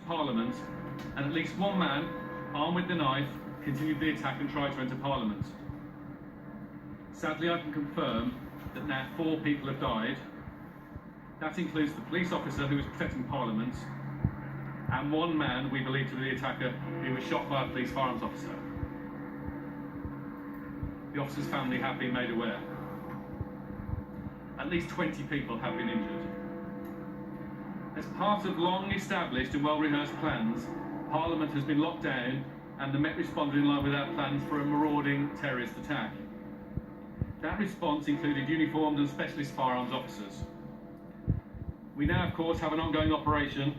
Parliament, and at least one man, armed with the knife, continued the attack and tried to enter Parliament. Sadly, I can confirm that now 4 people have died. That includes the police officer who was protecting Parliament, and one man we believe to be the attacker who was shot by a police firearms officer. The officer's family have been made aware. At least 20 people have been injured. As part of long established and well-rehearsed plans, Parliament has been locked down and the Met responded in line with our plans for a marauding terrorist attack. That response included uniformed and specialist firearms officers. We now, of course, have an ongoing operation,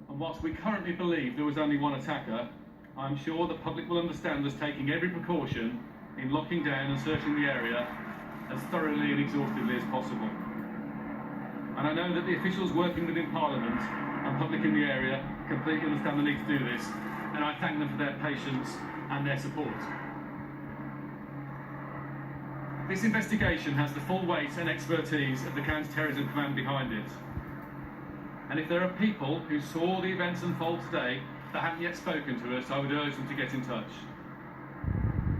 and whilst we currently believe there was only one attacker, I'm sure the public will understand us taking every precaution in locking down and searching the area as thoroughly and exhaustively as possible. And I know that the officials working within Parliament and public in the area completely understand the need to do this, and I thank them for their patience and their support. This investigation has the full weight and expertise of the Counter-Terrorism Command behind it. And if there are people who saw the events unfold today that haven't yet spoken to us, I would urge them to get in touch.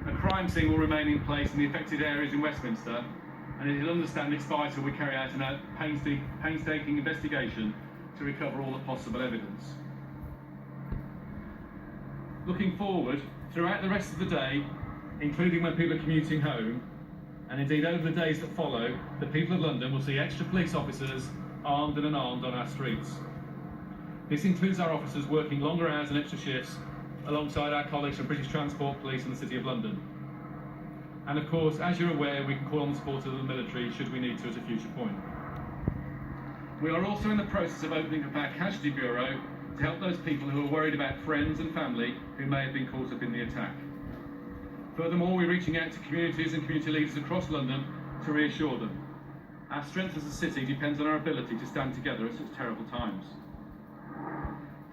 A crime scene will remain in place in the affected areas in Westminster, and it will understand it's vital we carry out a painstaking investigation to recover all the possible evidence. Looking forward, throughout the rest of the day, including when people are commuting home, and indeed over the days that follow, the people of London will see extra police officers armed and unarmed on our streets. This includes our officers working longer hours and extra shifts alongside our colleagues from British Transport Police and the City of London. And of course, as you're aware, we can call on the support of the military should we need to at a future point. We are also in the process of opening up our Casualty Bureau to help those people who are worried about friends and family who may have been caught up in the attack. Furthermore, we're reaching out to communities and community leaders across London to reassure them. Our strength as a city depends on our ability to stand together at such terrible times.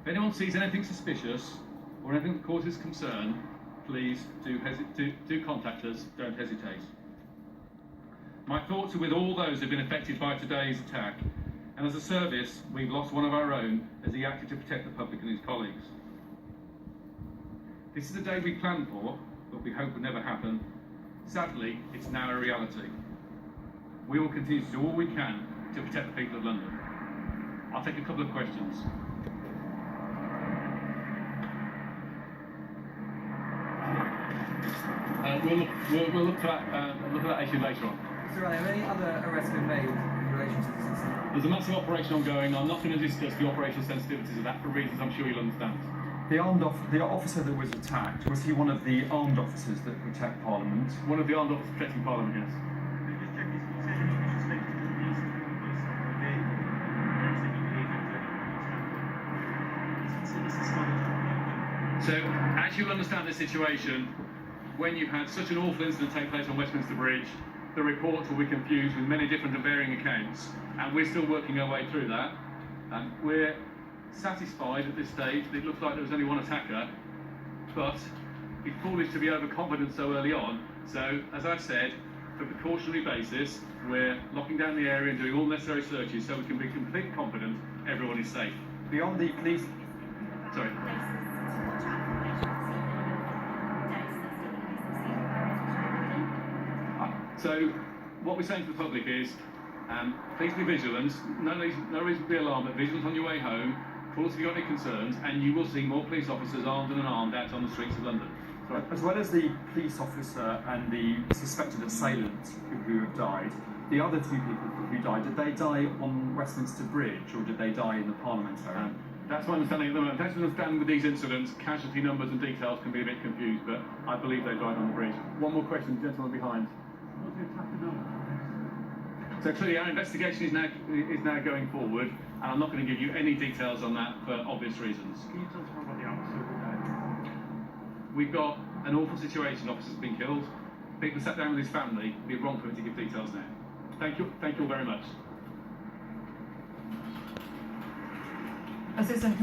If anyone sees anything suspicious or anything that causes concern, please do contact us, don't hesitate. My thoughts are with all those who have been affected by today's attack, and as a service, we've lost one of our own as he acted to protect the public and his colleagues. This is a day we planned for, but we hope would never happen. Sadly, it's now a reality. We will continue to do all we can to protect the people of London. I'll take a couple of questions. We'll look at that issue later on. So, are there any other arrests been made in relation to this incident? There's a massive operation ongoing. I'm not going to discuss the operational sensitivities of that for reasons I'm sure you'll understand. The officer that was attacked, was he one of the armed officers that protect Parliament? One of the armed officers protecting Parliament, yes. So, as you'll understand the situation, when you've had such an awful incident take place on Westminster Bridge, the reports will be confused with many different and varying accounts, and we're still working our way through that. We're satisfied at this stage that it looks like there was only one attacker, but it's foolish to be overconfident so early on. So, as I've said, for a precautionary basis, we're locking down the area and doing all necessary searches so we can be completely confident everyone is safe. Beyond the police... Sorry. So, what we're saying to the public is, please be vigilant. No reason to be alarmed, but vigilant on your way home. Call us if you've got any concerns, and you will see more police officers armed and unarmed out on the streets of London. Sorry. As well as the police officer and the suspected assailant who have died, the other 2 people who died, did they die on Westminster Bridge, or did they die in the Parliament area? That's my understanding at the moment. Thanks for understanding with these incidents, casualty numbers and details can be a bit confused, but I believe they died on the bridge. One more question, gentleman behind. So clearly our investigation is now going forward, and I'm not going to give you any details on that for obvious reasons. Can you tell us more about the officer? We've got an awful situation, officers have been killed. People sat down with his family, it'd be wrong for me to give details now. Thank you all very much. Assistant